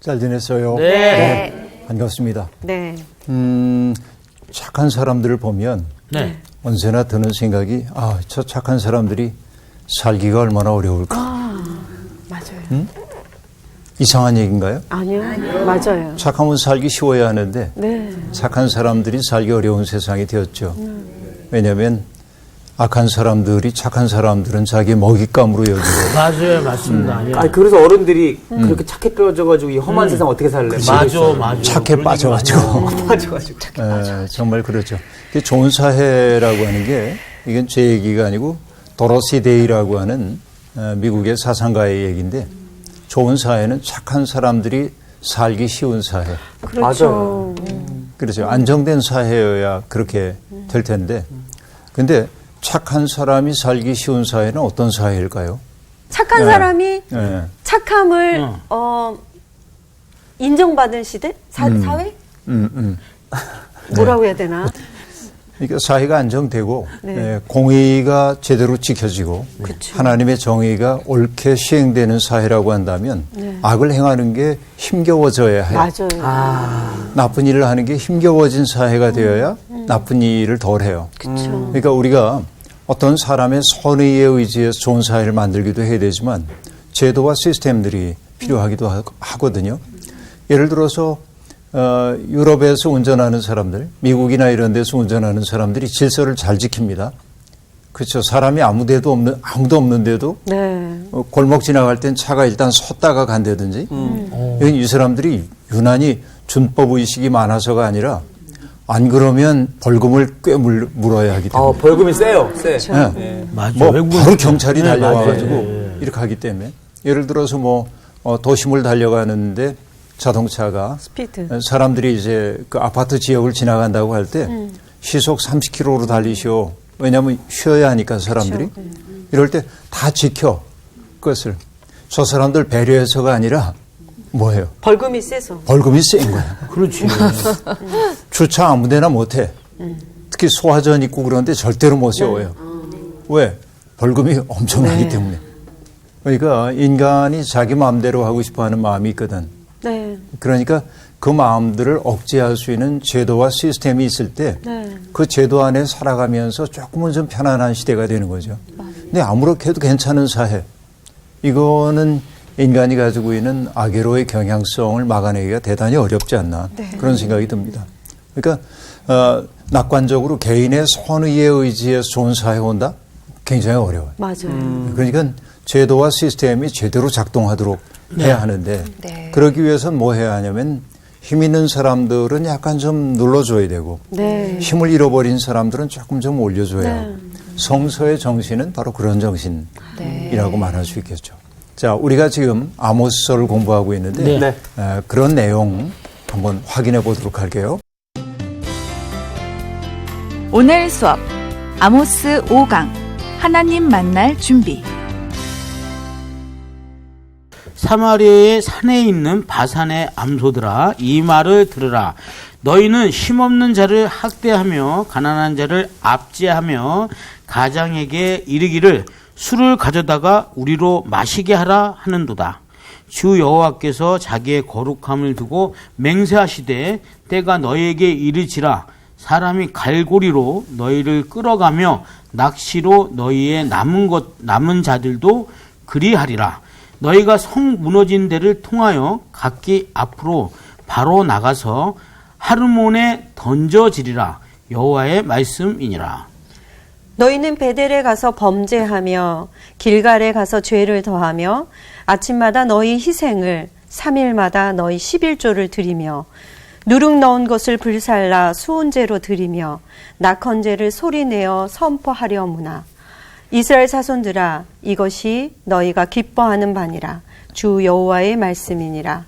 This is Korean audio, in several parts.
잘 지냈어요? 네. 반갑습니다. 네. 착한 사람들을 보면 네. 언제나 드는 생각이 저 착한 사람들이 살기가 얼마나 어려울까. 맞아요. 이상한 얘기인가요? 아니요. 맞아요. 착하면 살기 쉬워야 하는데 네. 착한 사람들이 살기 어려운 세상이 되었죠. 왜냐하면 악한 사람들이 착한 사람들은 자기 먹잇감으로 여기고 맞아요, 맞습니다. 예. 그래서 어른들이 그렇게 착해 빠져가지고 이 험한 세상 어떻게 살래? 맞아. 착해 빠져가지고 빠져가지고. 정말 그렇죠. 좋은 사회라고 하는 게 이건 제 얘기가 아니고 도로시 데이라고 하는 미국의 사상가의 얘기인데 좋은 사회는 착한 사람들이 살기 쉬운 사회. 그렇죠. 그렇죠. 안정된 사회여야 그렇게 될 텐데. 근데 착한 사람이 살기 쉬운 사회는 어떤 사회일까요? 착한 사람이 네. 착함을 인정받은 시대? 사회? 뭐라고 해야 되나? 그러니까 사회가 안정되고 네. 공의가 제대로 지켜지고 그쵸. 하나님의 정의가 옳게 시행되는 사회라고 한다면 악을 행하는 게 힘겨워져야 해요. 맞아요. 나쁜 일을 하는 게 힘겨워진 사회가 되어야 나쁜 일을 덜 해요. 그렇죠. 그러니까 우리가 어떤 사람의 선의에 의지해서 좋은 사회를 만들기도 해야 되지만 제도와 시스템들이 필요하기도 하거든요. 예를 들어서 유럽에서 운전하는 사람들, 미국이나 이런 데서 운전하는 사람들이 질서를 잘 지킵니다. 그렇죠. 사람이 아무도 없는데도 네. 골목 지나갈 땐 차가 일단 섰다가 간다든지 이 사람들이 유난히 준법 의식이 많아서가 아니라 안 그러면 벌금을 꽤 물어야 하기 때문에. 벌금이 세요. 세. 그렇죠. 네. 맞아. 바로 경찰이 네, 달려와가지고 맞아요. 이렇게 하기 때문에. 예를 들어서 도심을 달려가는데 자동차가 스피드. 사람들이 이제 그 아파트 지역을 지나간다고 할 때 시속 30km로 달리시오. 왜냐하면 쉬어야 하니까 사람들이. 이럴 때 다 지켜. 그것을. 저 사람들 배려해서가 아니라 뭐예요? 벌금이 세서. 벌금이 센 거야. 그렇지. 주차 아무 데나 못해. 특히 소화전 있고 그런데 절대로 못 세워요. 왜? 벌금이 엄청나기 때문에. 그러니까 인간이 자기 마음대로 하고 싶어 하는 마음이 있거든. 네. 그러니까 그 마음들을 억제할 수 있는 제도와 시스템이 있을 때 그 제도 안에 살아가면서 조금은 좀 편안한 시대가 되는 거죠. 근데 아무렇게 해도 괜찮은 사회. 이거는 인간이 가지고 있는 악애로의 경향성을 막아내기가 대단히 어렵지 않나 그런 생각이 듭니다. 그러니까 낙관적으로 개인의 선의에 의지해서 좋은 사회가 온다? 굉장히 어려워요. 맞아요. 그러니까 제도와 시스템이 제대로 작동하도록 해야 하는데 그러기 위해서는 뭐 해야 하냐면 힘 있는 사람들은 약간 좀 눌러줘야 되고 네. 힘을 잃어버린 사람들은 조금 좀 올려줘야 하고 성서의 정신은 바로 그런 정신이라고 말할 수 있겠죠. 자, 우리가 지금 아모스서를 공부하고 있는데 그런 내용 한번 확인해 보도록 할게요. 오늘 수업 아모스 5강 하나님 만날 준비. 사마리아의 산에 있는 바산의 암소들아, 이 말을 들으라. 너희는 힘없는 자를 학대하며 가난한 자를 압제하며 가장에게 이르기를 술을 가져다가 우리로 마시게 하라 하는도다. 주 여호와께서 자기의 거룩함을 두고 맹세하시되 때가 너희에게 이르지라. 사람이 갈고리로 너희를 끌어가며 낚시로 너희의 남은 자들도 그리하리라. 너희가 성 무너진 데를 통하여 각기 앞으로 바로 나가서 하르몬에 던져지리라. 여호와의 말씀이니라. 너희는 베델에 가서 범죄하며 길갈에 가서 죄를 더하며 아침마다 너희 희생을 3일마다 너희 11조를 드리며 누룩 넣은 것을 불살라 수은제로 드리며 낙헌제를 소리내어 선포하려무나. 이스라엘 자손들아, 이것이 너희가 기뻐하는 바니라. 주 여호와의 말씀이니라.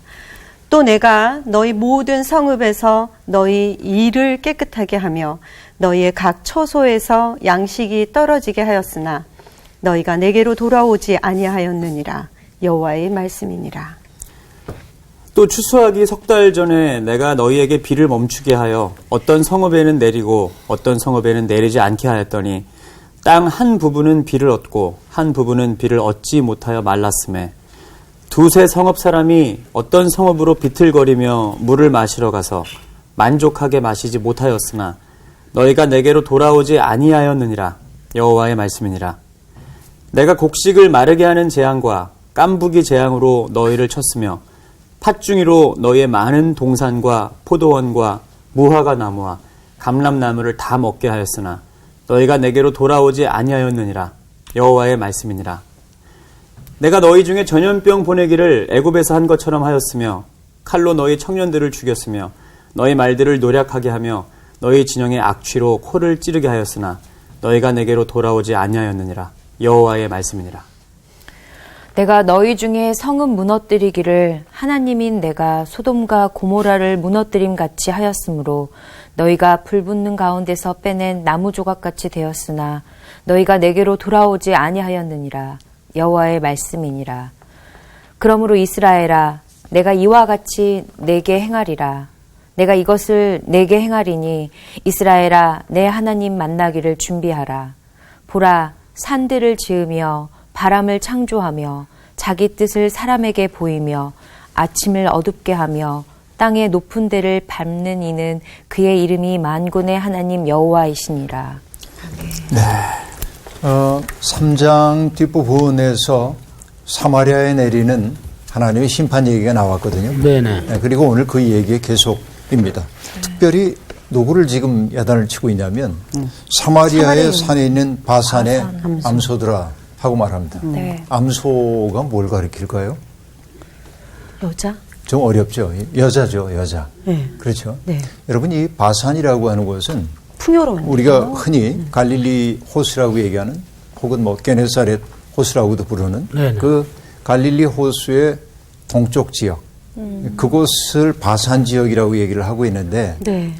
또 내가 너희 모든 성읍에서 너희 이를 깨끗하게 하며 너희의 각 처소에서 양식이 떨어지게 하였으나 너희가 내게로 돌아오지 아니하였느니라. 여호와의 말씀이니라. 또 추수하기 석 달 전에 내가 너희에게 비를 멈추게 하여 어떤 성읍에는 내리고 어떤 성읍에는 내리지 않게 하였더니 땅 한 부분은 비를 얻고 한 부분은 비를 얻지 못하여 말랐음에 두세 성읍 사람이 어떤 성읍으로 비틀거리며 물을 마시러 가서 만족하게 마시지 못하였으나 너희가 내게로 돌아오지 아니하였느니라. 여호와의 말씀이니라. 내가 곡식을 마르게 하는 재앙과 깐부기 재앙으로 너희를 쳤으며 팥중이로 너희의 많은 동산과 포도원과 무화과 나무와 감람나무를 다 먹게 하였으나 너희가 내게로 돌아오지 아니하였느니라. 여호와의 말씀이니라. 내가 너희 중에 전염병 보내기를 애굽에서 한 것처럼 하였으며 칼로 너희 청년들을 죽였으며 너희 말들을 노략하게 하며 너희 진영의 악취로 코를 찌르게 하였으나 너희가 내게로 돌아오지 아니하였느니라. 여호와의 말씀이니라. 내가 너희 중에 성읍 무너뜨리기를 하나님인 내가 소돔과 고모라를 무너뜨림 같이 하였으므로 너희가 불붙는 가운데서 빼낸 나무 조각같이 되었으나 너희가 내게로 돌아오지 아니하였느니라. 여호와의 말씀이니라. 그러므로 이스라엘아, 내가 이와 같이 내게 행하리라. 내가 이것을 내게 행하리니 이스라엘아, 내 하나님 만나기를 준비하라. 보라, 산들을 지으며 바람을 창조하며 자기 뜻을 사람에게 보이며 아침을 어둡게 하며 땅의 높은 데를 밟는 이는 그의 이름이 만군의 하나님 여호와이시니라. 네. 3장 뒷부분에서 사마리아에 내리는 하나님의 심판 얘기가 나왔거든요. 네네. 네, 그리고 오늘 그 얘기의 계속입니다. 특별히 누구를 지금 야단을 치고 있냐면 사마리아의 산에 있는 바산의 암소들아 하고 말합니다. 네. 암소가 뭘 가리킬까요? 여자? 좀 어렵죠. 여자죠, 여자. 네. 그렇죠. 네. 여러분, 이 바산이라고 하는 것은 풍요로운 우리가 흔히 갈릴리 호수라고 얘기하는 혹은 뭐 게네사렛 호수라고도 부르는 네네. 그 갈릴리 호수의 동쪽 지역, 그곳을 바산 지역이라고 얘기를 하고 있는데 네.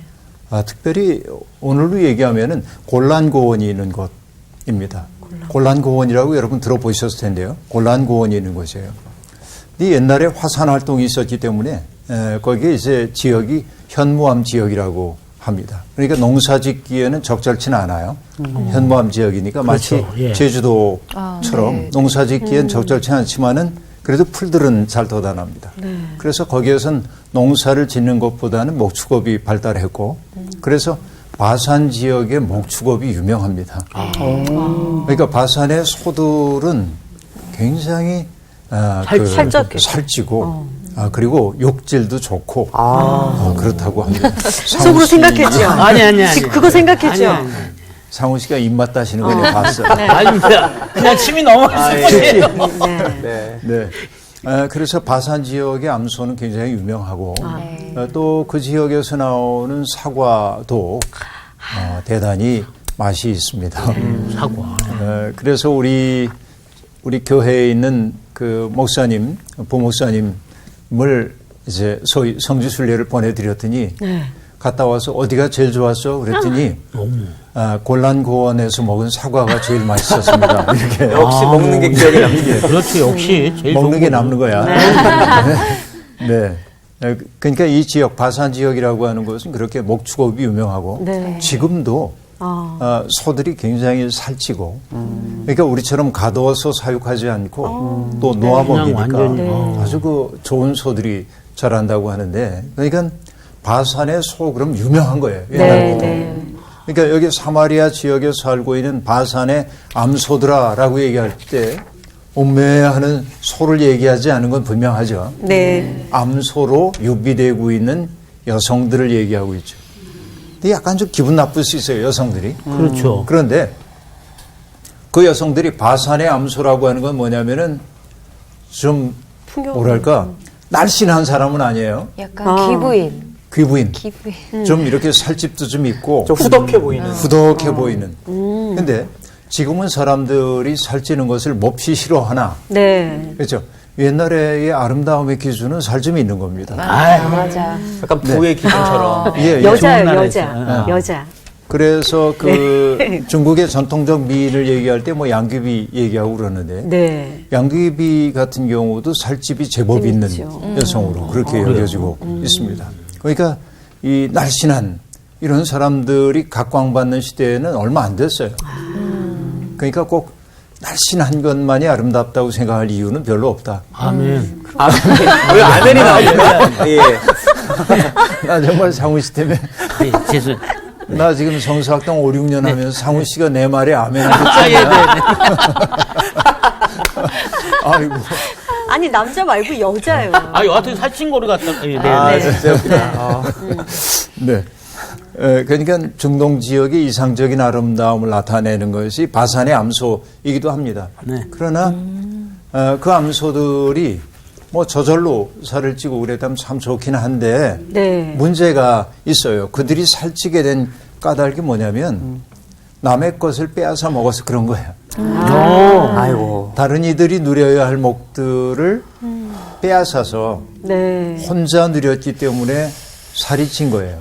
특별히 오늘로 얘기하면은 골란 고원이 있는 곳입니다. 골란 고원이라고 여러분 들어보셨을 텐데요. 골란 고원이 있는 곳이에요. 이 옛날에 화산 활동이 있었기 때문에 거기에 이제 지역이 현무암 지역이라고 합니다. 그러니까 농사짓기에는 적절치는 않아요. 현무암 지역이니까 마치 그렇죠. 예. 제주도처럼 농사짓기엔 적절치 않지만은 그래도 풀들은 잘 돋아납니다. 그래서 거기에선 농사를 짓는 것보다는 목축업이 발달했고 그래서 바산 지역의 목축업이 유명합니다. 그러니까 바산의 소들은 굉장히 살찌고 그리고 욕질도 좋고 그렇다고 합니다. 속으로 생각했죠. 아니. 지금 그거 생각했죠. 아니. 상우 씨가 입맛 따시는 거 내가 봤어요. 아닙니다. 그냥 침이 넘어갔어요. 네. 그래서 바산 지역의 암소는 굉장히 유명하고 또 그 지역에서 나오는 사과도 대단히 맛이 있습니다. 사과. 그래서 우리 교회에 있는 그 목사님, 부목사님을 이제 소위 성지순례를 보내드렸더니 갔다 와서 어디가 제일 좋았어? 그랬더니 골란 고원에서 먹은 사과가 제일 맛있었습니다. 이렇게 역시 먹는 게 기억에 남는 그렇지, 역시 제일 먹는 좋은 게 거죠. 남는 거야. 네. 그러니까 이 지역 바산 지역이라고 하는 것은 그렇게 목축업이 유명하고 지금도 소들이 굉장히 살찌고 그러니까 우리처럼 가둬서 사육하지 않고 또 놓아 먹이니까 아주 그 좋은 소들이 자란다고 하는데 그러니까 바산의 소 그럼 유명한 거예요. 옛날부터. 그러니까 여기 사마리아 지역에 살고 있는 바산의 암소들아라고 얘기할 때 옴매하는 소를 얘기하지 않은 건 분명하죠. 네. 암소로 유비되고 있는 여성들을 얘기하고 있죠. 근데 약간 좀 기분 나쁠 수 있어요, 여성들이. 그렇죠. 그런데 그 여성들이 바산의 암소라고 하는 건 뭐냐면은 좀 뭐랄까 날씬한 사람은 아니에요. 약간 귀부인. 기부인. 좀 이렇게 살집도 좀 있고 좀 후덕해 보이는. 후덕해 보이는. 근데 지금은 사람들이 살찌는 것을 몹시 싫어하나. 네. 그렇죠. 옛날의 아름다움의 기준은 살점이 있는 겁니다. 맞아. 약간 부의 기준처럼. 예, 여자예요, 좋은 여자. 여자. 그래서 그 중국의 전통적 미인을 얘기할 때 뭐 양귀비 얘기하고 그러는데 네. 양귀비 같은 경우도 살집이 제법 있는 여성으로 그렇게 여겨지고 있습니다. 그러니까 이 날씬한 이런 사람들이 각광받는 시대에는 얼마 안 됐어요. 그러니까 꼭 날씬한 것만이 아름답다고 생각할 이유는 별로 없다. 아멘. 왜 아멘이 나옵니까? 예. 나 정말 상훈 씨 때문에 네, 죄송. 나 지금 성서학당 5, 6년 하면서 상훈 씨가 내 말에 아멘 아, 예, 네, 하겠잖아. 아이고. 아니, 남자 말고 여자예요. 아, 여하튼 살찐 거를 갖다. 예, 네, 아, 네. 진짜 웃기다. 네. 그러니까 중동 지역의 이상적인 아름다움을 나타내는 것이 바산의 암소이기도 합니다. 네. 그러나 그 암소들이 뭐 저절로 살을 찌고 그랬다면 참 좋긴 한데 네. 문제가 있어요. 그들이 살찌게 된 까닭이 뭐냐면 남의 것을 빼앗아 먹어서 그런 거예요. 아이고. 다른 이들이 누려야 할 목들을 빼앗아서 네. 혼자 누렸기 때문에 살이 찐 거예요.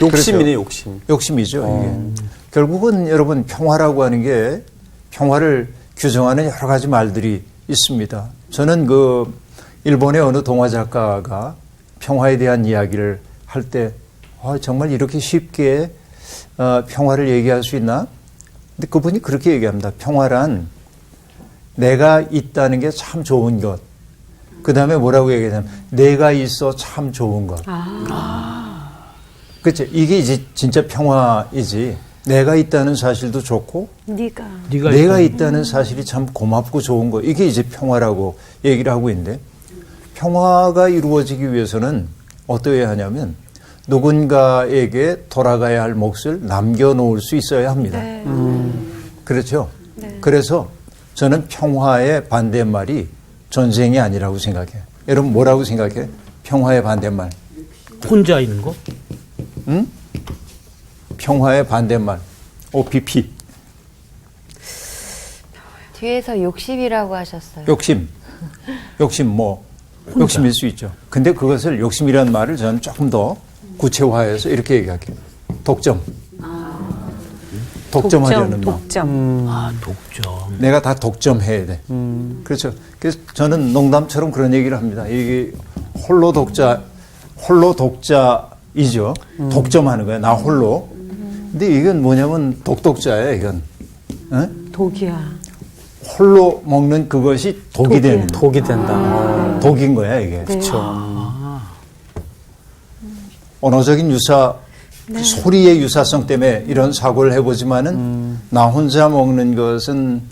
욕심이네, 욕심. 욕심이죠. 이게. 결국은 여러분 평화라고 하는 게 평화를 규정하는 여러 가지 말들이 있습니다. 저는 그 일본의 어느 동화 작가가 평화에 대한 이야기를 할 때 정말 이렇게 쉽게 평화를 얘기할 수 있나? 근데 그분이 그렇게 얘기합니다. 평화란 내가 있다는 게 참 좋은 것. 그 다음에 뭐라고 얘기하냐면 내가 있어 참 좋은 것. 그렇죠. 이게 이제 진짜 평화이지. 내가 있다는 사실도 좋고 네가 내가 있다는 사실이 참 고맙고 좋은 거. 이게 이제 평화라고 얘기를 하고 있는데 평화가 이루어지기 위해서는 어떠해야 하냐면 누군가에게 돌아가야 할 몫을 남겨놓을 수 있어야 합니다. 네. 그렇죠. 네. 그래서 저는 평화의 반대말이 전쟁이 아니라고 생각해요. 여러분 뭐라고 생각해요? 평화의 반대말. 혼자 있는 거? 응? 평화의 반대말. OPP. 뒤에서 욕심이라고 하셨어요. 욕심. 욕심일 수 있죠. 근데 그것을 욕심이라는 말을 저는 조금 더 구체화해서 이렇게 얘기할게요. 독점. 독점하려는 마음. 독점. 아, 독점. 내가 다 독점해야 돼. 그렇죠. 그래서 저는 농담처럼 그런 얘기를 합니다. 이게 홀로 독자이죠. 독점하는 거야. 나 홀로. 근데 이건 뭐냐면 독자예요, 이건. 에? 독이야. 홀로 먹는 그것이 독이 되는 거야. 독이 된다. 독인 거야, 이게. 그렇죠. 언어적인 소리의 유사성 때문에 이런 사고를 해보지만은 나 혼자 먹는 것은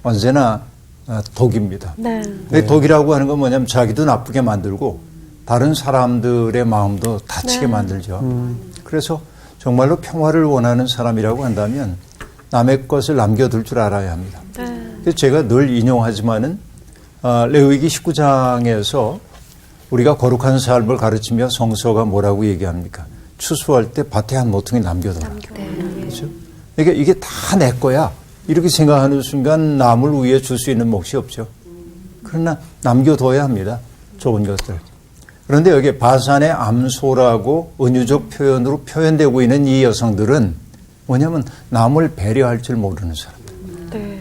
언제나 독입니다. 네. 독이라고 하는 건 뭐냐면 자기도 나쁘게 만들고 다른 사람들의 마음도 다치게 만들죠. 그래서 정말로 평화를 원하는 사람이라고 한다면 남의 것을 남겨둘 줄 알아야 합니다. 그래서 제가 늘 인용하지만은 레위기 19장에서 우리가 거룩한 삶을 가르치며 성서가 뭐라고 얘기합니까? 추수할 때 밭에 한 모퉁이 남겨둬라. 그렇죠? 그러니까 이게 다 내 거야. 이렇게 생각하는 순간 남을 위해 줄 수 있는 몫이 없죠. 그러나 남겨둬야 합니다. 좋은 것들. 그런데 여기 바산의 암소라고 은유적 표현으로 표현되고 있는 이 여성들은 뭐냐면 남을 배려할 줄 모르는 사람들. 네.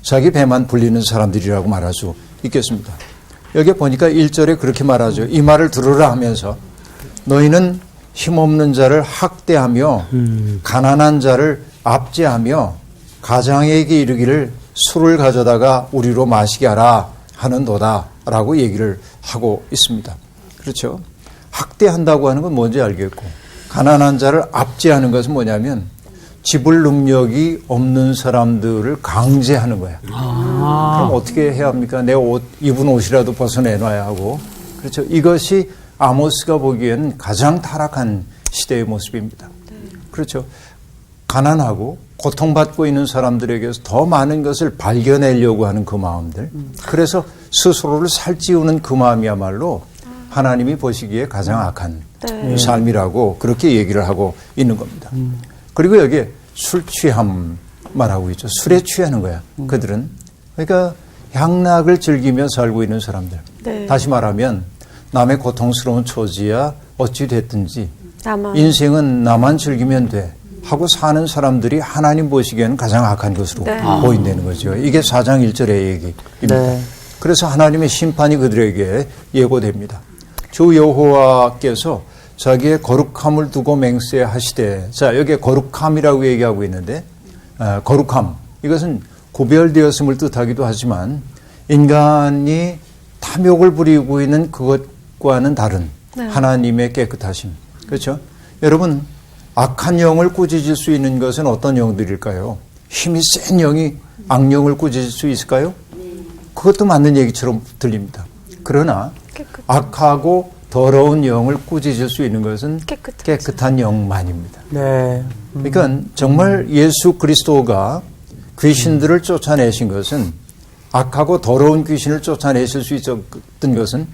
자기 배만 불리는 사람들이라고 말할 수 있겠습니다. 여기 보니까 1절에 그렇게 말하죠. 이 말을 들으라 하면서 너희는 힘없는 자를 학대하며 가난한 자를 압제하며 가장에게 이르기를 술을 가져다가 우리로 마시게 하라 하는도다 라고 얘기를 하고 있습니다. 그렇죠. 학대한다고 하는 건 뭔지 알겠고 가난한 자를 압제하는 것은 뭐냐면 지불 능력이 없는 사람들을 강제하는 거야. 그럼 어떻게 해야 합니까? 내 입은 옷이라도 벗어내놔야 하고. 그렇죠. 이것이 아모스가 보기에는 가장 타락한 시대의 모습입니다. 그렇죠. 가난하고 고통받고 있는 사람들에게서 더 많은 것을 발견하려고 하는 그 마음들. 그래서 스스로를 살찌우는 그 마음이야말로 하나님이 보시기에 가장 악한 삶이라고 그렇게 얘기를 하고 있는 겁니다. 그리고 여기에 술 취함 말하고 있죠. 술에 취하는 거야. 그들은. 그러니까 향락을 즐기며 살고 있는 사람들. 네. 다시 말하면 남의 고통스러운 처지야 어찌 됐든지 나만. 인생은 나만 즐기면 돼 하고 사는 사람들이 하나님 보시기에는 가장 악한 것으로 네. 보인다는 거죠. 이게 4장 1절의 얘기입니다. 네. 그래서 하나님의 심판이 그들에게 예고됩니다. 주 여호와께서 자기의 거룩함을 두고 맹세하시되, 자 여기에 거룩함이라고 얘기하고 있는데 거룩함 이것은 구별되었음을 뜻하기도 하지만 인간이 탐욕을 부리고 있는 그것과는 다른 하나님의 깨끗하심. 그렇죠? 여러분, 악한 영을 꾸짖을 수 있는 것은 어떤 영들일까요? 힘이 센 영이 악령을 꾸짖을 수 있을까요? 그것도 맞는 얘기처럼 들립니다. 그러나 악하고 더러운 영을 꾸짖을 수 있는 것은 깨끗한 영만입니다. 네. 그러니까 정말 예수 그리스도가 귀신들을 쫓아내신 것은 악하고 더러운 귀신을 쫓아내실 수 있었던 것은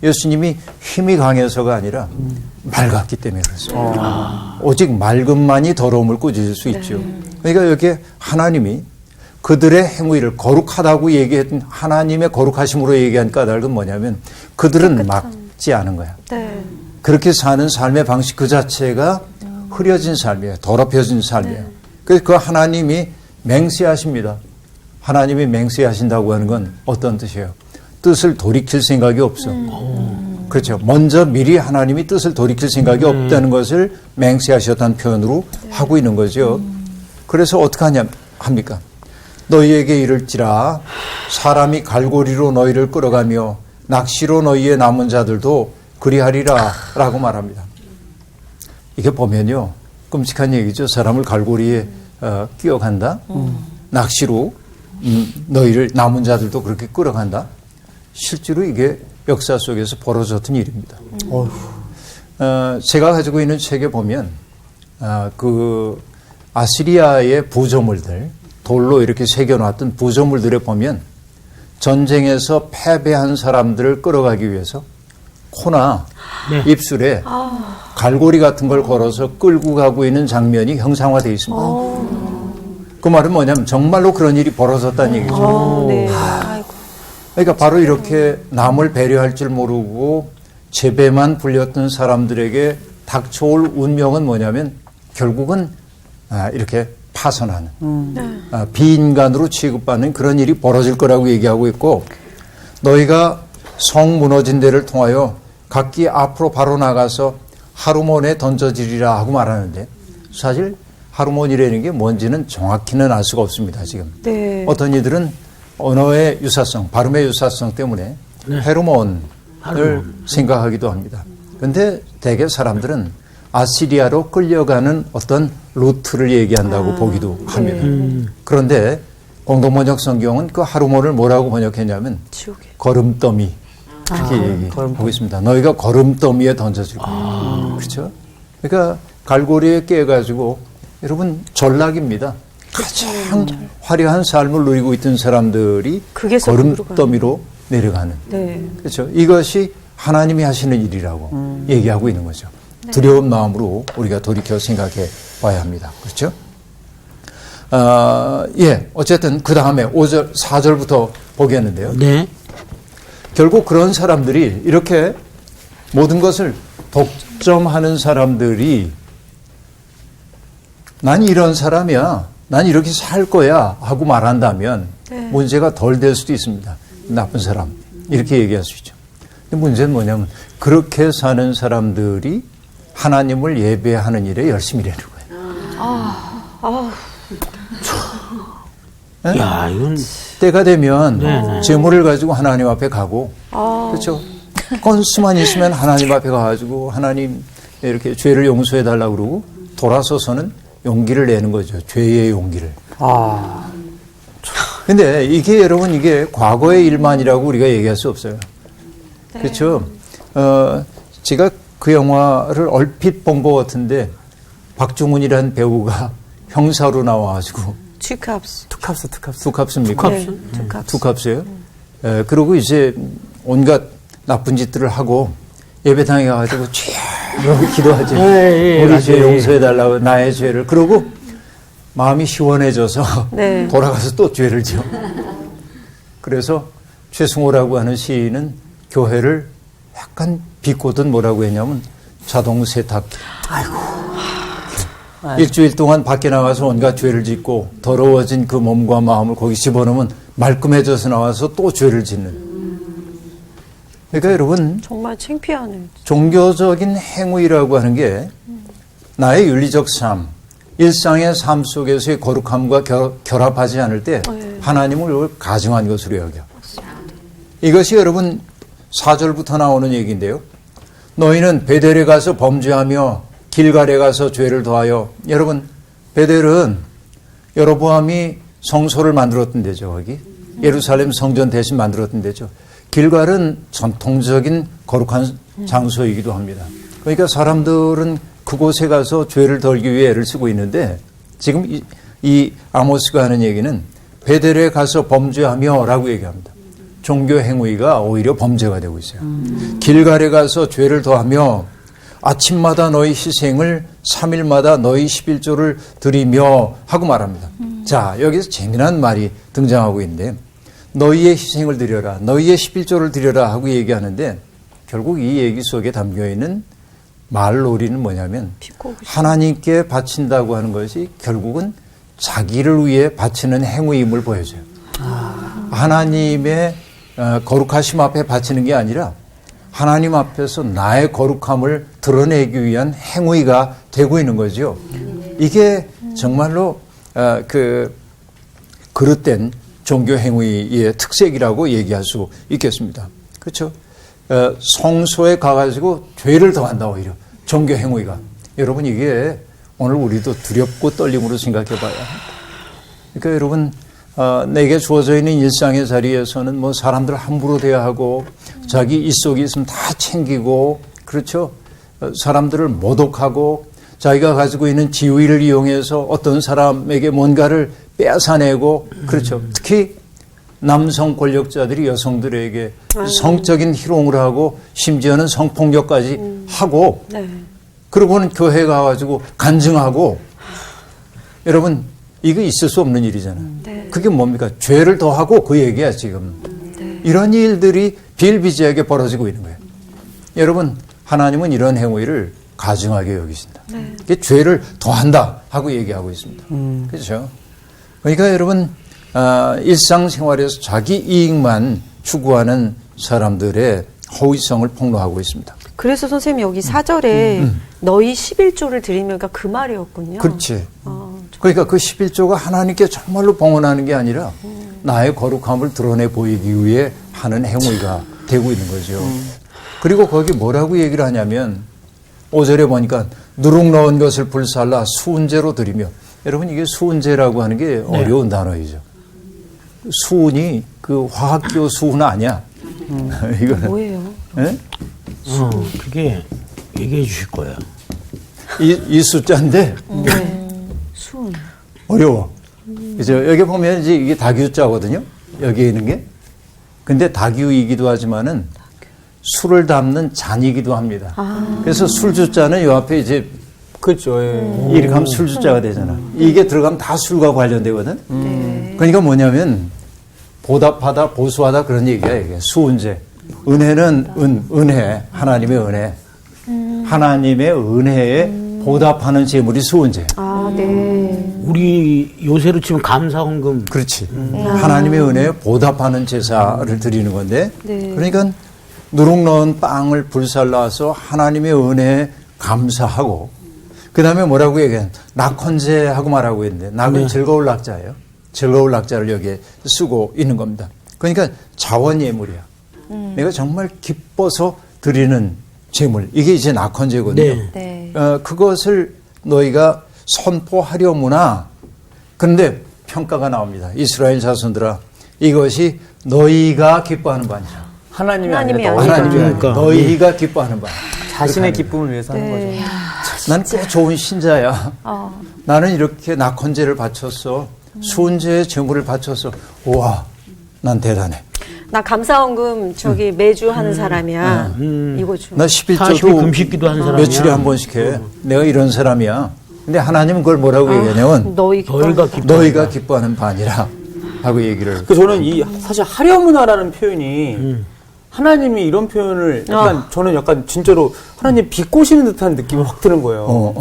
예수님이 힘이 강해서가 아니라 맑았기 때문에 그렇습니다. 오직 맑음만이 더러움을 꾸짖을 수 있죠. 그러니까 여기에 하나님이 그들의 행위를 거룩하다고 얘기했던 하나님의 거룩하심으로 얘기한 까닭은 뭐냐면 그들은 막지 않은 거야. 네. 그렇게 사는 삶의 방식 그 자체가 흐려진 삶이에요. 더럽혀진 삶이에요. 그래서 그 하나님이 맹세하십니다. 하나님이 맹세하신다고 하는 건 어떤 뜻이에요? 뜻을 돌이킬 생각이 없어. 그렇죠. 먼저 미리 하나님이 뜻을 돌이킬 생각이 없다는 것을 맹세하셨다는 표현으로 하고 있는 거죠. 그래서 어떻게 합니까? 너희에게 이를지라 사람이 갈고리로 너희를 끌어가며 낚시로 너희의 남은 자들도 그리하리라 라고 말합니다. 이게 보면요. 끔찍한 얘기죠. 사람을 갈고리에 끼어간다. 낚시로 너희를 남은 자들도 그렇게 끌어간다. 실제로 이게 역사 속에서 벌어졌던 일입니다. 제가 가지고 있는 책에 보면 그 아시리아의 부조물들 돌로 이렇게 새겨놨던 부조물들에 보면 전쟁에서 패배한 사람들을 끌어가기 위해서 코나 입술에 갈고리 같은 걸 걸어서 끌고 가고 있는 장면이 형상화되어 있습니다. 그 말은 뭐냐면 정말로 그런 일이 벌어졌다는 얘기죠. 네. 그러니까 바로 이렇게 남을 배려할 줄 모르고 재배만 불렸던 사람들에게 닥쳐올 운명은 뭐냐면 결국은 이렇게 파선하는 비인간으로 취급받는 그런 일이 벌어질 거라고 얘기하고 있고 너희가 성 무너진 데를 통하여 각기 앞으로 바로 나가서 하루몬에 던져지리라 하고 말하는데 사실 하루몬이라는 게 뭔지는 정확히는 알 수가 없습니다. 지금 네. 어떤 이들은 언어의 유사성, 발음의 유사성 때문에 헤르몬을 생각하기도 합니다. 그런데 대개 사람들은 아시리아로 끌려가는 어떤 루트를 얘기한다고 보기도 합니다. 그런데 공동번역 성경은 그 하루몬을 뭐라고 번역했냐면 걸음더미 그렇게 얘기하고 있습니다. 너희가 걸음더미에 던져질 거예요. 그렇죠? 그러니까 갈고리에 깨가지고 여러분 전락입니다. 가장 화려한 삶을 누리고 있던 사람들이 걸음더미로 내려가는. 네. 그렇죠? 이것이 하나님이 하시는 일이라고 얘기하고 있는 거죠. 두려운 마음으로 우리가 돌이켜 생각해 봐야 합니다. 그렇죠? 어쨌든 그 다음에 5절, 4절부터 보겠는데요. 네. 결국 그런 사람들이 이렇게 모든 것을 독점하는 사람들이 난 이런 사람이야. 난 이렇게 살 거야. 하고 말한다면 문제가 덜 될 수도 있습니다. 나쁜 사람. 이렇게 얘기할 수 있죠. 근데 문제는 뭐냐면 그렇게 사는 사람들이 하나님을 예배하는 일에 열심히 일하는 거예요. 야, 이건 때가 되면 재물을 가지고 하나님 앞에 가고 그렇죠. 건수만 있으면 하나님 앞에 가가지고 하나님 이렇게 죄를 용서해 달라고 그러고 돌아서서는 용기를 내는 거죠. 죄의 용기를. 근데 이게 여러분 이게 과거의 일만이라고 우리가 얘기할 수 없어요. 그렇죠. 제가 그 영화를 얼핏 본 것 같은데 박중훈이라는 배우가 형사로 나와가지고 투캅스입니까? 네, 투캅스예요. 그리고 이제 온갖 나쁜 짓들을 하고 예배당에 가가지고 죄라고 기도하지. 우리 죄 용서해달라고 나의 죄를. 그러고 마음이 시원해져서 돌아가서 또 죄를 지어. 그래서 최승호라고 하는 시인은 교회를 약간 비꼬듯 뭐라고 했냐면 자동 세탁기. 일주일 동안 밖에 나가서 온갖 죄를 짓고 더러워진 그 몸과 마음을 거기 집어넣으면 말끔해져서 나와서 또 죄를 짓는. 그러니까 여러분 정말 창피하네. 종교적인 행위라고 하는 게 나의 윤리적 삶, 일상의 삶 속에서의 거룩함과 결합하지 않을 때 하나님을 가증한 것으로 여겨. 이것이 여러분 4절부터 나오는 얘기인데요. 너희는 베델에 가서 범죄하며 길갈에 가서 죄를 더하여. 여러분 베델은 여로보암이 성소를 만들었던 데죠. 거기 예루살렘 성전 대신 만들었던 데죠. 길갈은 전통적인 거룩한 장소이기도 합니다. 그러니까 사람들은 그곳에 가서 죄를 덜기 위해 애를 쓰고 있는데 지금 이 아모스가 하는 얘기는 베델에 가서 범죄하며 라고 얘기합니다. 종교 행위가 오히려 범죄가 되고 있어요. 길갈에 가서 죄를 더하며 아침마다 너희 희생을 3일마다 너희 11조를 드리며 하고 말합니다. 자, 여기서 재미난 말이 등장하고 있는데 너희의 희생을 드려라, 너희의 11조를 드려라 하고 얘기하는데 결국 이 얘기 속에 담겨있는 말놀이는 뭐냐면 하나님께 바친다고 하는 것이 결국은 자기를 위해 바치는 행위임을 보여줘요. 하나님의 거룩하심 앞에 바치는 게 아니라 하나님 앞에서 나의 거룩함을 드러내기 위한 행위가 되고 있는 거죠. 이게 정말로 그릇된 종교 행위의 특색이라고 얘기할 수 있겠습니다. 그렇죠? 성소에 가가지고 죄를 더한다 오히려 종교 행위가. 여러분 이게 오늘 우리도 두렵고 떨림으로 생각해 봐야 합니다. 그러니까 여러분 내게 주어져 있는 일상의 자리에서는 뭐 사람들 함부로 대하고 자기 입속에 있으면 다 챙기고 그렇죠. 사람들을 모독하고 자기가 가지고 있는 지위를 이용해서 어떤 사람에게 뭔가를 빼앗아내고 그렇죠. 특히 남성 권력자들이 여성들에게 성적인 희롱을 하고 심지어는 성폭력까지 하고 그러고는 교회 가가지고 간증하고 여러분 이거 있을 수 없는 일이잖아요. 그게 뭡니까? 죄를 더하고 그 얘기야 지금. 이런 일들이 비일비재하게 벌어지고 있는 거예요. 여러분 하나님은 이런 행위를 가증하게 여기신다. 이게 죄를 더한다 하고 얘기하고 있습니다. 그렇죠? 그러니까 여러분 일상생활에서 자기 이익만 추구하는 사람들의 허위성을 폭로하고 있습니다. 그래서 선생님 여기 4절에 너희 11조를 드리면가 그 말이었군요. 그렇지. 그러니까 그 11조가 하나님께 정말로 봉헌하는 게 아니라 나의 거룩함을 드러내 보이기 위해 하는 행위가 되고 있는 거죠. 그리고 거기 뭐라고 얘기를 하냐면 5절에 보니까 누룩 넣은 것을 불살라 수은제로 드리며. 여러분 이게 수은제라고 하는 게 어려운 단어이죠. 수은이 그 화학교 수은 아니야. 이거는 뭐예요? 네? 그게 얘기해 주실 거예요. 이 숫자인데 수은. 어려워. 그죠? 여기 보면 이제 이게 다규자거든요. 여기에 있는 게. 근데 다규이기도 하지만은 술을 담는 잔이기도 합니다. 그래서 술주자는 요 앞에 이제 그렇죠. 이렇게 하면 술주자가 되잖아. 이게 들어가면 다 술과 관련되거든. 그러니까 뭐냐면 보답하다, 보수하다 그런 얘기야 이게 수은제. 은혜는 은혜, 하나님의 은혜. 하나님의 은혜에 보답하는 제물이 수은제. 우리 요새로 치면 감사헌금. 그렇지. 하나님의 은혜에 보답하는 제사를 드리는 건데. 그러니까 누룩 넣은 빵을 불살라서 하나님의 은혜에 감사하고 그 다음에 뭐라고 얘기해? 낙헌제하고 말하고 있는데 낙은 즐거울 낙자예요. 즐거울 낙자를 여기에 쓰고 있는 겁니다. 그러니까 자원예물이야. 내가 정말 기뻐서 드리는 제물. 이게 이제 낙헌제거든요. 그것을 너희가 선포하려무나. 그런데 평가가 나옵니다. 이스라엘 자손들아 이것이 너희가 기뻐하는 바니라. 하나님이 하나님이 아니라 아니라. 하나님이 아니라 너희가 기뻐하는 바. 자신의 기쁨을 위해서 하는 거죠. 난 꽤 좋은 신자야. 나는 이렇게 낙헌제를 바쳤어. 수은제의 제물을 바쳤어. 우와, 난 대단해. 나 감사원금 저기 매주 하는 사람이야. 이거죠. 나 40일 11조도 금식기도 하는 사람이야. 며칠에 한 번씩 해. 내가 이런 사람이야. 근데 하나님은 그걸 뭐라고 얘기하냐면 너희가 기뻐하는 바니라 하고 얘기를. 그 저는 이 사실 하려무나라는 표현이 하나님이 이런 표현을 약간 저는 약간 진짜로 하나님 비꼬시는 듯한 느낌이 확 드는 거예요.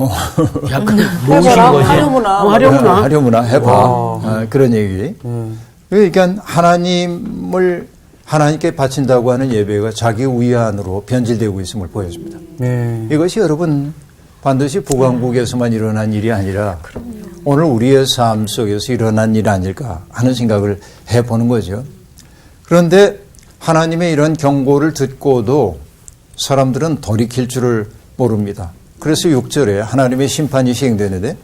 약간 놓으신 거지. 하려무나 해봐. 그런 얘기. 그러니까 하나님께 바친다고 하는 예배가 자기 위안으로 변질되고 있음을 보여줍니다. 이것이 여러분 반드시 북왕국에서만 일어난 일이 아니라 오늘 우리의 삶 속에서 일어난 일 아닐까 하는 생각을 해보는 거죠. 그런데 하나님의 이런 경고를 듣고도 사람들은 돌이킬 줄을 모릅니다. 그래서 6절에 하나님의 심판이 시행되는데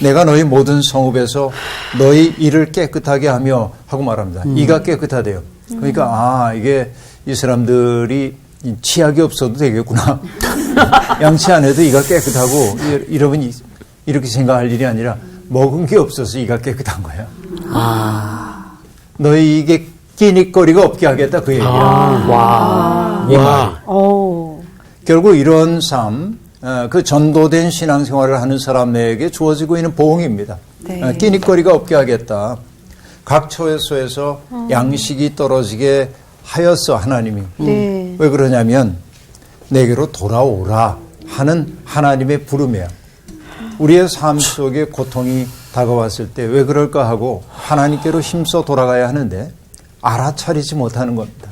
내가 너희 모든 성읍에서 너희 일을 깨끗하게 하며 하고 말합니다. 이가 깨끗하대요. 그러니까 이게 이 사람들이 치약이 없어도 되겠구나. 양치 안 해도 이가 깨끗하고 여러분 이렇게 생각할 일이 아니라 먹은 게 없어서 이가 깨끗한 거야. 너희 이게 끼니거리가 없게 하겠다 그 얘기야. 와. 결국 이런 삶, 그 전도된 신앙생활을 하는 사람에게 주어지고 있는 보응입니다. 네. 끼니거리가 없게 하겠다. 각 처소에서 양식이 떨어지게 하였어 하나님이. 네. 왜 그러냐면 내게로 돌아오라 하는 하나님의 부름이야. 우리의 삶 속에 고통이 다가왔을 때 왜 그럴까 하고 하나님께로 힘써 돌아가야 하는데 알아차리지 못하는 겁니다.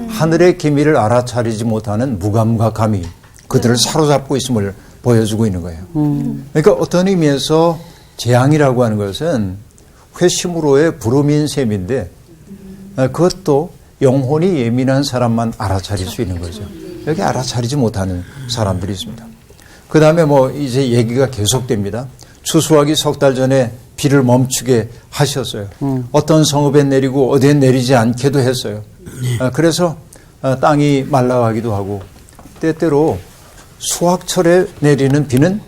하늘의 기미를 알아차리지 못하는 무감각함이 그들을 사로잡고 있음을 보여주고 있는 거예요. 그러니까 어떤 의미에서 재앙이라고 하는 것은 회심으로의 부름인 셈인데 그것도 영혼이 예민한 사람만 알아차릴 수 있는 거죠. 여기 알아차리지 못하는 사람들이 있습니다. 그 다음에 이제 얘기가 계속됩니다. 추수하기 석 달 전에 비를 멈추게 하셨어요. 어떤 성읍에 내리고 어디에 내리지 않게도 했어요. 그래서 땅이 말라가기도 하고 때때로 수확철에 내리는 비는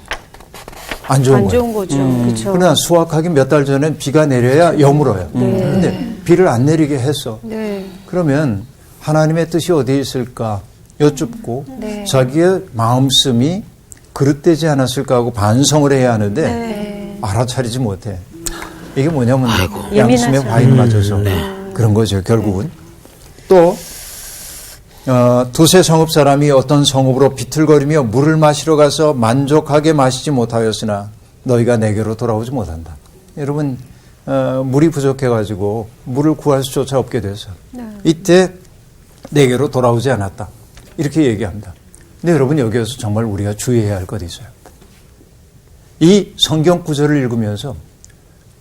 안 좋은 안 거예요. 좋은 거죠. 그렇죠. 그러나 수확하기 몇 달 전엔 비가 내려야 여물어요. 그런데 비를 안 내리게 했어. 네. 그러면 하나님의 뜻이 어디에 있을까 여쭙고 자기의 마음씀이 그릇되지 않았을까 하고 반성을 해야 하는데 알아차리지 못해. 이게 뭐냐면 양심에 화인 맞아서 그런 거죠. 결국은. 또 두세 성읍 사람이 어떤 성읍으로 비틀거리며 물을 마시러 가서 만족하게 마시지 못하였으나 너희가 내게로 돌아오지 못한다. 여러분 물이 부족해가지고 물을 구할 수조차 없게 돼서 이때 내게로 돌아오지 않았다. 이렇게 얘기합니다. 근데 여러분 여기에서 정말 우리가 주의해야 할 것이 있어요. 이 성경 구절을 읽으면서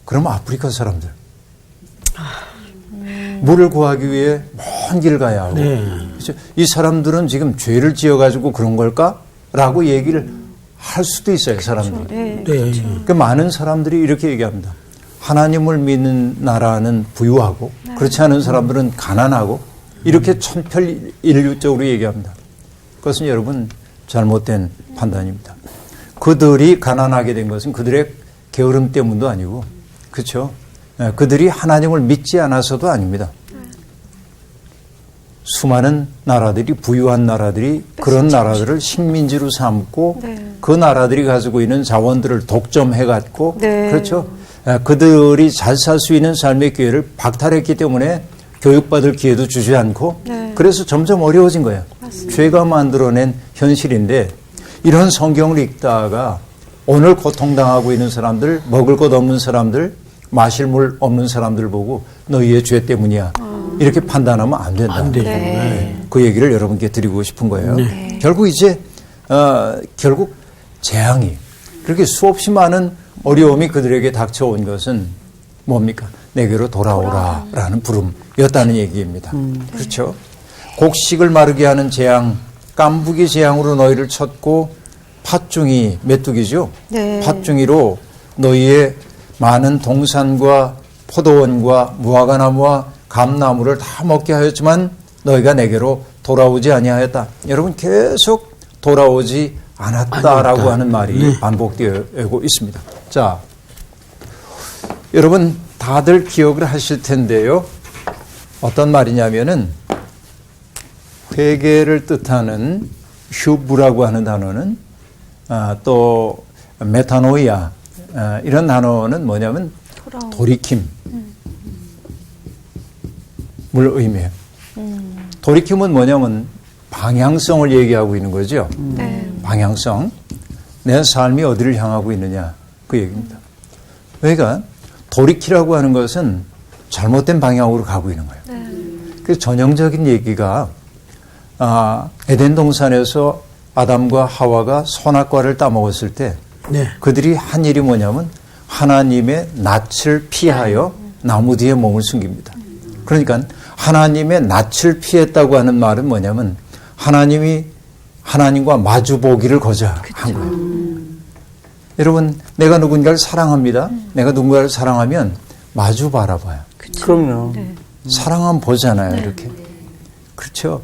그럼 아프리카 사람들 물을 구하기 위해 먼 길을 가야 하고 그렇죠? 이 사람들은 지금 죄를 지어가지고 그런 걸까? 라고 얘기를 할 수도 있어요. 사람들이. 그 많은 사람들이 이렇게 얘기합니다. 하나님을 믿는 나라는 부유하고 그렇지 않은 사람들은 가난하고 이렇게 천편일률적으로 얘기합니다. 그것은 여러분 잘못된 판단입니다. 그들이 가난하게 된 것은 그들의 게으름 때문도 아니고 그렇죠. 그들이 하나님을 믿지 않아서도 아닙니다. 수많은 나라들이 부유한 나라들이 그런 나라들을 식민지로 삼고 그 나라들이 가지고 있는 자원들을 독점해 갖고 그렇죠. 그들이 잘 살 수 있는 삶의 기회를 박탈했기 때문에 교육받을 기회도 주지 않고 그래서 점점 어려워진 거예요. 죄가 만들어낸 현실인데 이런 성경을 읽다가 오늘 고통당하고 있는 사람들, 먹을 것 없는 사람들, 마실 물 없는 사람들 보고 너희의 죄 때문이야. 이렇게 판단하면 안 된다. 안 되죠. 그 얘기를 여러분께 드리고 싶은 거예요. 결국 이제 결국 재앙이 그렇게 수없이 많은 어려움이 그들에게 닥쳐온 것은 뭡니까? 내게로 돌아오라라는 부름이었다는 얘기입니다. 그렇죠? 곡식을 마르게 하는 재앙, 깐부기 재앙으로 너희를 쳤고 팥중이 메뚜기죠. 팥중이로 너희의 많은 동산과 포도원과 무화과나무와 감나무를 다 먹게 하였지만 너희가 내게로 돌아오지 아니하였다. 여러분 계속 돌아오지 않았다라고 하는 말이 반복되고 있습니다. 자, 여러분 다들 기억을 하실 텐데요. 어떤 말이냐면은 회개를 뜻하는 휴브라고 하는 단어는 또 메타노이아 이런 단어는 뭐냐면 돌이킴 물 의미해요. 돌이킴은 뭐냐면 방향성을 얘기하고 있는 거죠. 방향성. 내 삶이 어디를 향하고 있느냐 그 얘기입니다. 그러니까 돌이키라고 하는 것은 잘못된 방향으로 가고 있는 거예요. 그 전형적인 얘기가 에덴 동산에서 아담과 하와가 선악과를 따먹었을 때 그들이 한 일이 뭐냐면 하나님의 낯을 피하여 나무 뒤에 몸을 숨깁니다. 그러니까 하나님의 낯을 피했다고 하는 말은 뭐냐면 하나님이 하나님과 마주 보기를 거절한 거예요. 여러분, 내가 누군가를 사랑합니다. 내가 누군가를 사랑하면 마주 바라봐요. 그럼요. 사랑하면 보잖아요, 이렇게. 그렇죠.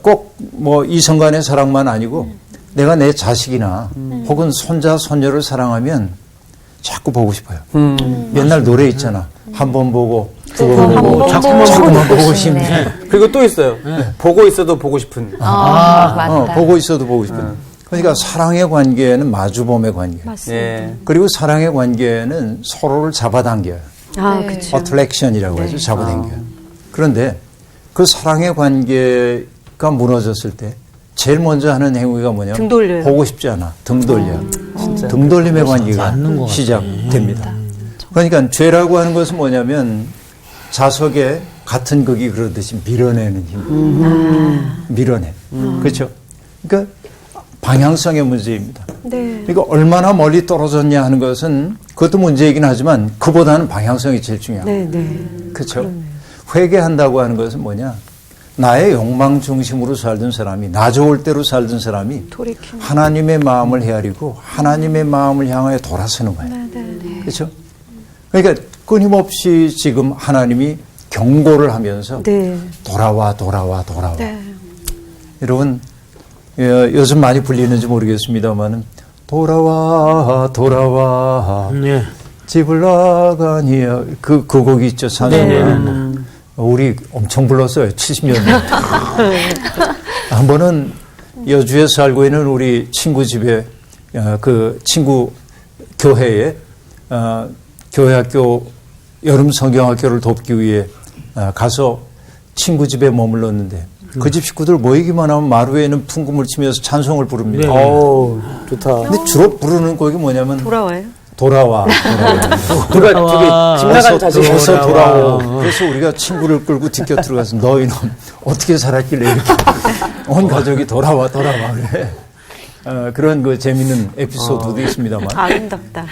꼭 뭐 이성 간의 사랑만 아니고 내가 내 자식이나 혹은 손자, 손녀를 사랑하면 자꾸 보고 싶어요. 옛날 노래 있잖아. 한 번 보고 두 번 보고 자꾸만 보고 싶네. 그리고 또 있어요. 보고 있어도 보고 싶은. 맞다. 보고 있어도 보고 싶은. 그러니까 사랑의 관계는 마주봄의 관계. 맞습니다. 예. 그리고 사랑의 관계는 서로를 잡아당겨요. 그렇죠. 어트랙션이라고 하죠. 잡아당겨요. 그런데 그 사랑의 관계가 무너졌을 때 제일 먼저 하는 행위가 뭐냐면 등 돌려요. 보고 싶지 않아. 등 돌려. 등 돌림의 관계가 시작됩니다. 그러니까 죄라고 하는 것은 뭐냐면 자석에 같은 극이 그러듯이 밀어내는 힘. 밀어내. 그렇죠? 그러니까 방향성의 문제입니다. 네. 그러니까 얼마나 멀리 떨어졌냐 하는 것은 그것도 문제이긴 하지만 그보다는 방향성이 제일 중요합니다. 네. 그렇죠? 회개한다고 하는 것은 뭐냐? 나의 욕망 중심으로 살던 사람이, 나 좋을 대로 살던 사람이 돌이키는. 하나님의 마음을 헤아리고 하나님의 마음을 향하여 돌아서는 거예요. 그렇죠? 그러니까 끊임없이 지금 하나님이 경고를 하면서 네. 돌아와. 여러분, 요즘 많이 불리는지 모르겠습니다만은 돌아와 네. 집을 나가니야 그 곡이 있죠. 찬송가. 우리 엄청 불렀어요. 70년대. 한 번은 여주에 살고 있는 우리 친구 집에 그 친구 교회에 교회학교 여름 성경학교를 돕기 위해 가서 친구 집에 머물렀는데 그 집 식구들 모이기만 하면 마루에는 풍금을 치면서 찬송을 부릅니다. 네. 어우, 좋다. 근데 주로 부르는 곡이 뭐냐면 돌아와요? 돌아와. 누가 저기 집 나간 자식 어서 돌아오. 그래서 우리가 친구를 끌고 뒷곁 들어가서 너 이놈 어떻게 살았길래 이렇게 온 가족이 돌아와 그래. 그런 그 재미있는 에피소드도 있습니다만. 아름답다.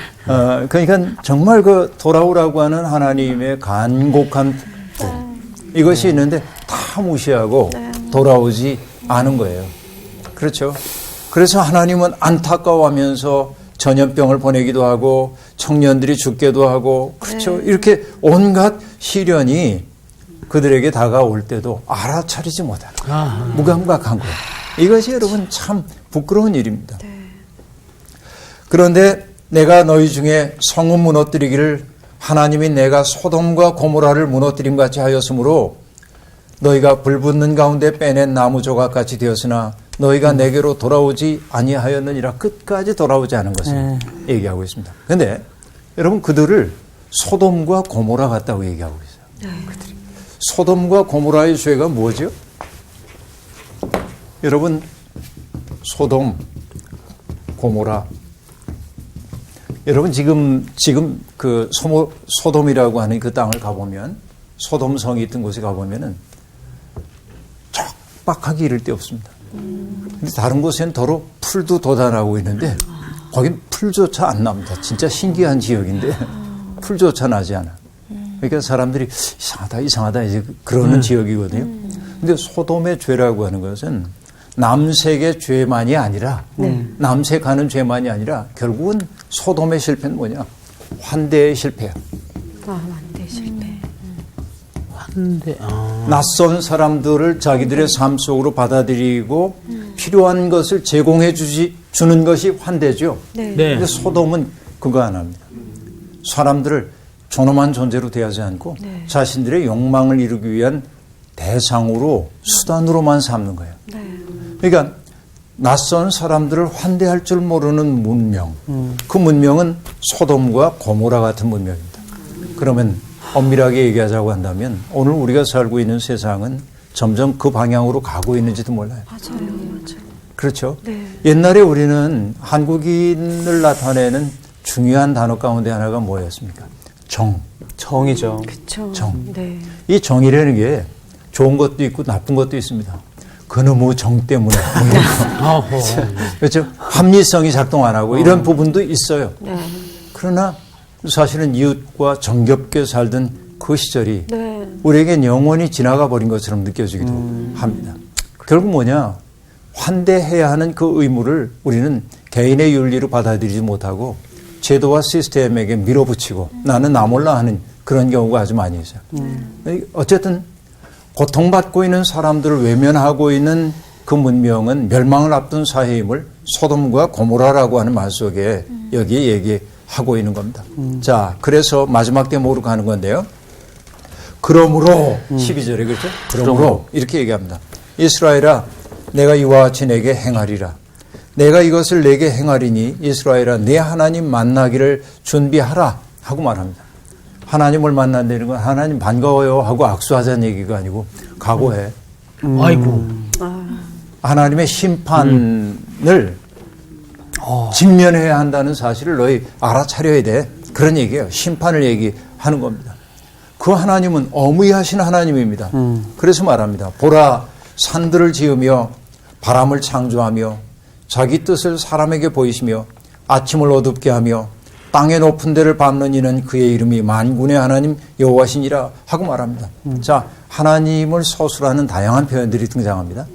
그러니까 정말 그 돌아오라고 하는 하나님의 간곡한 불, 이것이 있는데 다 무시하고 돌아오지 않은 거예요. 그렇죠. 그래서 하나님은 안타까워하면서 전염병을 보내기도 하고 청년들이 죽게도 하고 그렇죠. 이렇게 온갖 시련이 그들에게 다가올 때도 알아차리지 못하는 거예요. 무감각한 거예요. 이것이 여러분 참 부끄러운 일입니다. 그런데 내가 너희 중에 성읍 무너뜨리기를 하나님이 내가 소돔과 고모라를 무너뜨림 같이 하였으므로 너희가 불붙는 가운데 빼낸 나무 조각같이 되었으나 너희가 내게로 돌아오지 아니하였느니라. 끝까지 돌아오지 않은 것을 얘기하고 있습니다. 그런데 여러분 그들을 소돔과 고모라 같다고 얘기하고 있어요. 그들이. 소돔과 고모라의 죄가 뭐죠? 여러분 소돔, 고모라. 여러분 지금 그 소돔이라고 하는 그 땅을 가보면 소돔성이 있던 곳에 가보면은 척박하게 이를 데 없습니다. 근데 다른 곳엔 더러 풀도 돋아나고 있는데 거긴 풀조차 안 납니다. 진짜 신기한 지역인데 풀조차 나지 않아. 그러니까 사람들이 이상하다 이제 그러는 지역이거든요. 근데 소돔의 죄라고 하는 것은 남색의 죄만이 아니라 남색하는 죄만이 아니라 결국은 소돔의 실패는 뭐냐? 환대의 실패야. 환대 실패. 낯선 사람들을 자기들의 삶 속으로 받아들이고 필요한 것을 제공해 주는 것이 환대죠. 네. 근데 소돔은 그거 안 합니다. 사람들을 존엄한 존재로 대하지 않고 자신들의 욕망을 이루기 위한 대상으로 수단으로만 삼는 거예요. 그러니까 낯선 사람들을 환대할 줄 모르는 문명. 그 문명은 소돔과 고모라 같은 문명입니다. 그러면 엄밀하게 얘기하자고 한다면 오늘 우리가 살고 있는 세상은 점점 그 방향으로 가고 있는지도 몰라요. 맞아요. 그렇죠. 옛날에 우리는 한국인을 나타내는 중요한 단어 가운데 하나가 뭐였습니까? 정이죠. 그렇죠. 정. 네. 이 정이라는 게 좋은 것도 있고 나쁜 것도 있습니다. 그놈의 정 때문에. 그렇죠. 합리성이 작동 안 하고 이런 부분도 있어요. 그러나 사실은 이웃과 정겹게 살던 그 시절이 네. 우리에겐 영원히 지나가 버린 것처럼 느껴지기도 합니다. 결국 뭐냐? 환대해야 하는 그 의무를 우리는 개인의 윤리로 받아들이지 못하고 제도와 시스템에게 밀어붙이고 나는 나 몰라 하는 그런 경우가 아주 많이 있어요. 어쨌든 고통받고 있는 사람들을 외면하고 있는 그 문명은 멸망을 앞둔 사회임을 소돔과 고모라라고 하는 말 속에 여기에 얘기하고 있는 겁니다. 자, 그래서 마지막 대목으로 가는 건데요. 그러므로 12절에 그렇죠? 그러므로 이렇게 얘기합니다. 이스라엘아 내가 이와 같이 내게 행하리라. 내가 이것을 내게 행하리니 이스라엘아 내 하나님 만나기를 준비하라 하고 말합니다. 하나님을 만난다는 건 하나님 반가워요 하고 악수하자는 얘기가 아니고 각오해. 아이고. 하나님의 심판을 직면해야 한다는 사실을 너희 알아차려야 돼. 그런 얘기예요. 심판을 얘기하는 겁니다. 그 하나님은 어무이하신 하나님입니다. 그래서 말합니다. 보라 산들을 지으며 바람을 창조하며 자기 뜻을 사람에게 보이시며 아침을 어둡게 하며 땅의 높은 데를 밟는 이는 그의 이름이 만군의 하나님 여호와시니라 하고 말합니다. 자, 하나님을 서술하는 다양한 표현들이 등장합니다.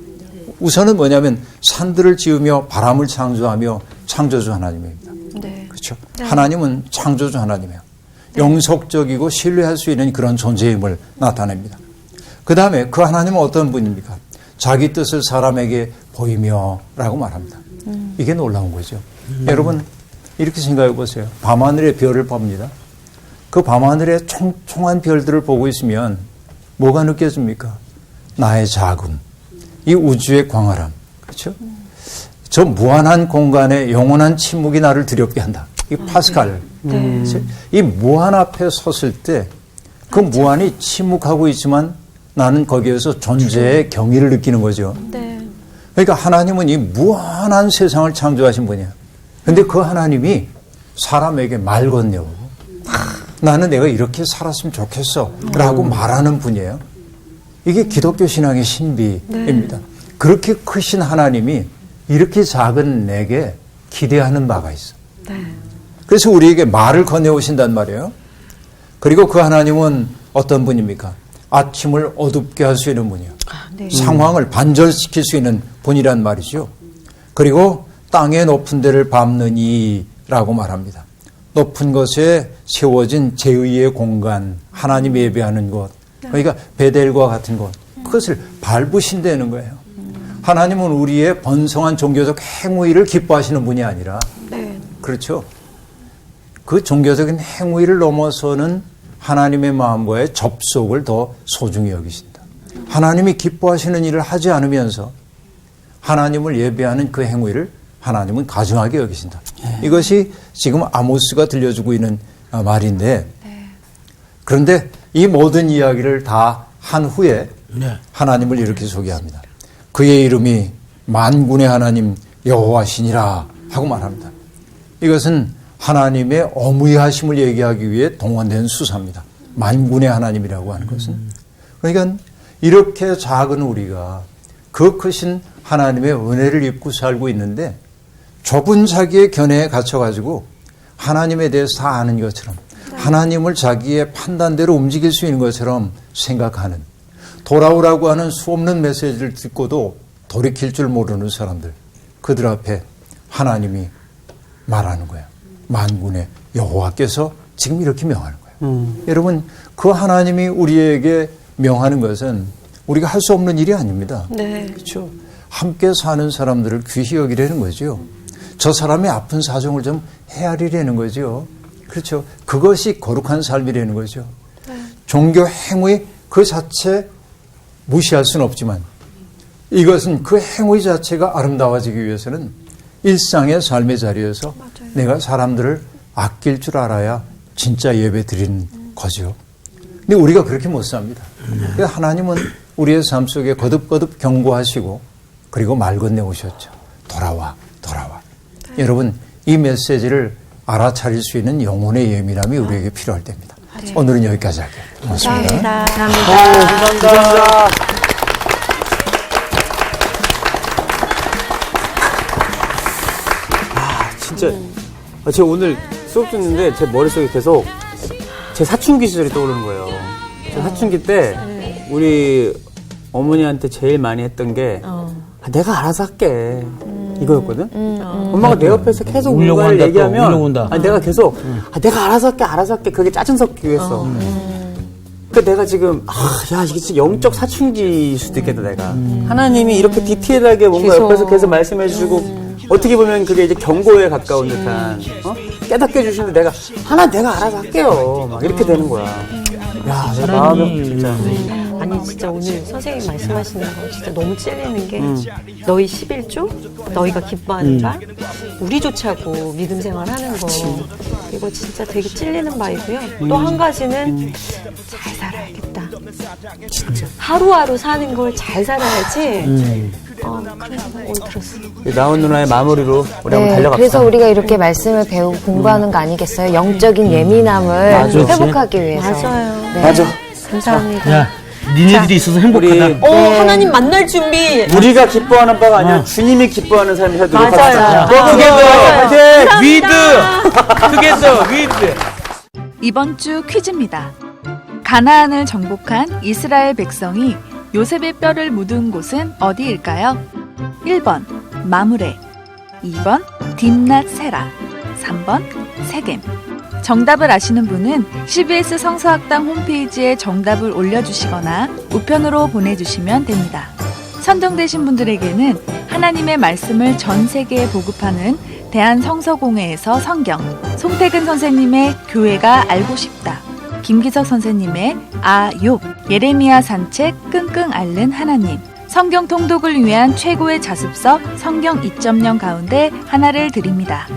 우선은 뭐냐면 산들을 지으며 바람을 창조하며 창조주 하나님입니다. 네. 그렇죠? 하나님은 창조주 하나님이에요. 영속적이고 신뢰할 수 있는 그런 존재임을 나타냅니다. 그 다음에 그 하나님은 어떤 분입니까? 자기 뜻을 사람에게 보이며 라고 말합니다. 이게 놀라운 거죠. 여러분 이렇게 생각해 보세요. 밤하늘의 별을 봅니다. 그 밤하늘의 총총한 별들을 보고 있으면 뭐가 느껴집니까? 나의 작음, 이 우주의 광활함, 그렇죠? 저 무한한 공간에 영원한 침묵이 나를 두렵게 한다. 이 파스칼. 이 무한 앞에 섰을 때 그 무한이 침묵하고 있지만 나는 거기에서 존재의 경의를 느끼는 거죠. 네. 그러니까 하나님은 이 무한한 세상을 창조하신 분이에요. 근데 그 하나님이 사람에게 말 건네고 나는 내가 이렇게 살았으면 좋겠어 라고 말하는 분이에요. 이게 기독교 신앙의 신비입니다. 그렇게 크신 하나님이 이렇게 작은 내게 기대하는 바가 있어. 그래서 우리에게 말을 건네오신단 말이에요. 그리고 그 하나님은 어떤 분입니까? 아침을 어둡게 할 수 있는 분이에요. 상황을 반전시킬 수 있는 분이란 말이죠. 그리고 땅의 높은 데를 밟는 이라고 말합니다. 높은 것에 세워진 제의의 공간, 하나님 예배하는 곳, 그러니까 베델과 같은 곳, 그것을 밟으신다는 거예요. 하나님은 우리의 번성한 종교적 행위를 기뻐하시는 분이 아니라, 그렇죠? 그 종교적인 행위를 넘어서는 하나님의 마음과의 접속을 더 소중히 여기신다. 하나님이 기뻐하시는 일을 하지 않으면서 하나님을 예배하는 그 행위를 하나님은 가증하게 여기신다. 이것이 지금 아모스가 들려주고 있는 말인데, 그런데 이 모든 이야기를 다 한 후에 하나님을 이렇게 소개합니다. 그의 이름이 만군의 하나님 여호와시니라 하고 말합니다. 이것은 하나님의 어무이하심을 얘기하기 위해 동원된 수사입니다. 만군의 하나님이라고 하는 것은. 그러니까 이렇게 작은 우리가 그 크신 하나님의 은혜를 입고 살고 있는데 좁은 자기의 견해에 갇혀가지고 하나님에 대해서 다 아는 것처럼 하나님을 자기의 판단대로 움직일 수 있는 것처럼 생각하는, 돌아오라고 하는 수없는 메시지를 듣고도 돌이킬 줄 모르는 사람들, 그들 앞에 하나님이 말하는 거예요. 만군의 여호와께서 지금 이렇게 명하는 거예요. 여러분, 그 하나님이 우리에게 명하는 것은 우리가 할 수 없는 일이 아닙니다. 그렇죠? 함께 사는 사람들을 귀히 여기려는 거죠. 저 사람의 아픈 사정을 좀 헤아리려는 거죠. 그렇죠? 그것이 거룩한 삶이라는 거죠. 종교 행위 그 자체 무시할 수는 없지만 이것은 그 행위 자체가 아름다워지기 위해서는 일상의 삶의 자리에서 내가 사람들을 아낄 줄 알아야 진짜 예배 드리는 거죠. 근데 우리가 그렇게 못 삽니다. 그래서 하나님은 우리의 삶 속에 거듭거듭 경고하시고 그리고 말 건네오셨죠. 돌아와, 돌아와. 여러분, 이 메시지를 알아차릴 수 있는 영혼의 예민함이 우리에게 필요할 때입니다. 오늘은 여기까지 할게요. 고맙습니다. 감사합니다. 진짜 제가 오늘 수업 듣는데 제 머릿속에 계속 제 사춘기 시절이 떠오르는 거예요. 제 사춘기 때 우리 어머니한테 제일 많이 했던 게 내가 알아서 할게 이거였거든. 엄마가 내 옆에서 계속 울려고 뭔가를 한다, 또 얘기하면 울려고 온다. 내가 계속 내가 알아서 할게 그게 짜증 섞이고 했어. 그러니까 내가 지금 야 이게 진짜 영적 사춘기일 수도 있겠다 내가. 하나님이 이렇게 디테일하게 뭔가 옆에서 계속 말씀해 주시고 어떻게 보면 그게 이제 경고에 가까운 듯한 깨닫게 해주시는데 내가 알아서 할게요 막 이렇게 되는 거야. 야 내 마음이 진짜 아니 진짜 오늘 선생님 말씀하시는 거 진짜 너무 찔리는 게 너희 11조? 너희가 기뻐하는 바? 우리 좋자고 믿음 생활하는 거 이거 진짜 되게 찔리는 바이고요. 또 한 가지는 잘 살아야겠다. 진짜 하루하루 사는 걸 잘 살아야지. 그래서 오늘 들었어. 나온 누나의 마무리로 우리 한번 달려갑시다. 그래서 우리가 이렇게 말씀을 배우고 공부하는 거 아니겠어요? 영적인 예민함을 맞아. 회복하기 위해서. 맞아요. 네. 맞아. 감사합니다. 야, 니네들이 있어서 행복하다. 우리 하나님 만날 준비. 우리가 기뻐하는 바가 아니라 주님이 기뻐하는 삶이 되도록 맞아요. 합시다. 투게더! 위드! 투게더 위드! 이번 주 퀴즈입니다. 가나안을 정복한 이스라엘 백성이 요셉의 뼈를 묻은 곳은 어디일까요? 1번 마므레, 2번 딥낫 세라, 3번 세겜. 정답을 아시는 분은 CBS 성서학당 홈페이지에 정답을 올려주시거나 우편으로 보내주시면 됩니다. 선정되신 분들에게는 하나님의 말씀을 전 세계에 보급하는 대한성서공회에서 성경, 송태근 선생님의 교회가 알고 싶다, 김기석 선생님의 아욥, 예레미야 산책 끙끙 앓는 하나님, 성경 통독을 위한 최고의 자습서 성경 2.0 가운데 하나를 드립니다.